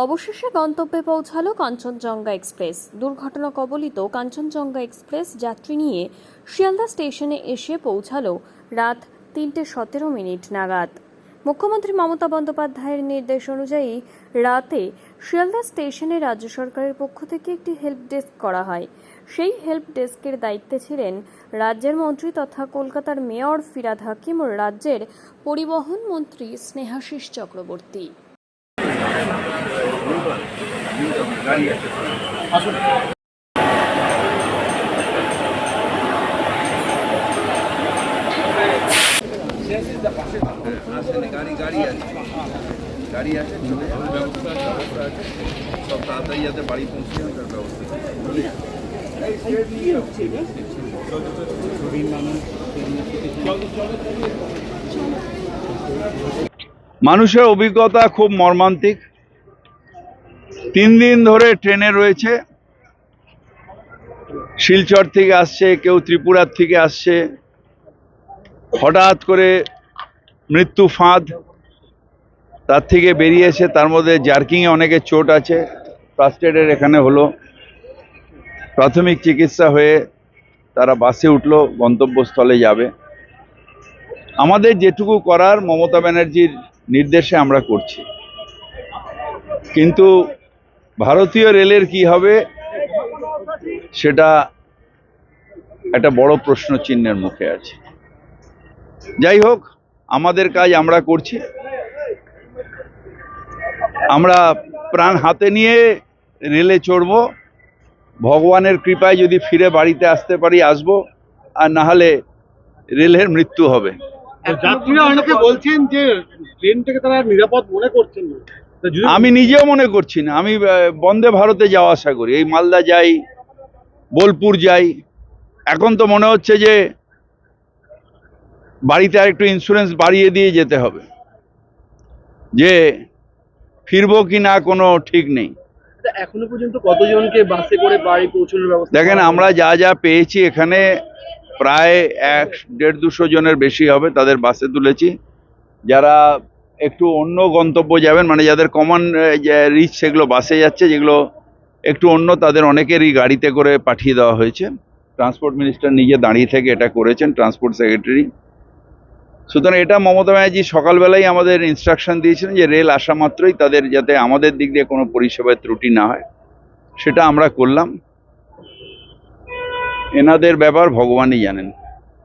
অবশেষে গন্তব্যে পৌঁছালো কাঞ্চনজঙ্ঘা এক্সপ্রেস। দুর্ঘটনা কবলিত কাঞ্চনজঙ্ঘা এক্সপ্রেস যাত্রী নিয়ে শিয়ালদা স্টেশনে এসে পৌঁছালো রাত 3:17 নাগাদ। মুখ্যমন্ত্রী মমতা বন্দ্যোপাধ্যায়ের নির্দেশ অনুযায়ী রাতে শিয়ালদা স্টেশনে রাজ্য সরকারের পক্ষ থেকে একটি হেল্প ডেস্ক করা হয়। সেই হেল্প ডেস্কের দায়িত্বে ছিলেন রাজ্যের মন্ত্রী তথা কলকাতার মেয়র ফিরহাদ হাকিম ও রাজ্যের পরিবহন মন্ত্রী স্নেহাশিস চক্রবর্তী। গাড়ি আছে ব্যবস্থা আছে সব তাড়াতাড়ি যাতে বাড়ি পৌঁছে তার ব্যবস্থা। মানুষের অভিজ্ঞতা খুব মর্মান্তিক। 3 দিন ধরে ট্রেনে রয়েছে, শিলচর থেকে আসছে, কেউ ত্রিপুরার থেকে আসছে। হঠাৎ করে মৃত্যু ফাঁদ, তার থেকে বেরিয়েছে। তার মধ্যে জার্কিংয়ে অনেকের চোট আছে, ফার্স্ট এডের এখানে হলো। প্রাথমিক চিকিৎসা হয়ে তারা বাসে উঠলো, গন্তব্যস্থলে যাবে। আমাদের যেটুকু করার মমতা ব্যানার্জির নির্দেশে আমরা করছি, কিন্তু ভারতীয় রেলের কি হবে সেটা একটা বড় প্রশ্ন চিহ্নের মুখে আছে। যাই হোক, আমাদের কাজ আমরা করছি। আমরা প্রাণ হাতে নিয়ে রেলে চড়ব। ভগবানের কৃপায় যদি ফিরে বাড়িতে আসতে পারি আসবো, আর না হলে রেলের মৃত্যু হবে। যাত্রীরা অনেকে বলছেন যে ট্রেনটাকে তারা নিরাপদ মনে করছেন না। আমি নিজেও মনে করছি না। আমি বন্দে ভারতে যাওয়া আসা করি, এই মালদা যাই, বোলপুর যাই। এখন তো মনে হচ্ছে যে বাড়িতে আরেকটু ইন্স্যুরেন্স বাড়িয়ে দিয়ে যেতে হবে, যে ফিরবো কি না কোনো ঠিক নেই। এখনো পর্যন্ত কতজনকে বাসে করে বাড়ি পৌঁছানোর ব্যবস্থা? দেখেন, আমরা যা যা পেয়েছি এখানে প্রায় 150-200 জনের বেশি হবে, তাদের বাসে তুলেছি। যারা একটু অন্য গন্তব্য যাবেন, মানে যাদের কমন রিচ, সেগুলো বাসে যাচ্ছে। যেগুলো একটু অন্য, তাদের অনেকেরই গাড়িতে করে পাঠিয়ে দেওয়া হয়েছে। ট্রান্সপোর্ট মিনিস্টার নিজে দাঁড়িয়ে থেকে এটা করেছেন, ট্রান্সপোর্ট সেক্রেটারি। সুতরাং এটা মমতা ব্যানার্জি সকালবেলাই আমাদের ইনস্ট্রাকশন দিয়েছিলেন যে রেল আসা মাত্রই তাদের যাতে আমাদের দিক দিয়ে কোনো পরিষেবার ত্রুটি না হয়, সেটা আমরা করলাম। এনাদের ব্যাপার ভগবানই জানেন।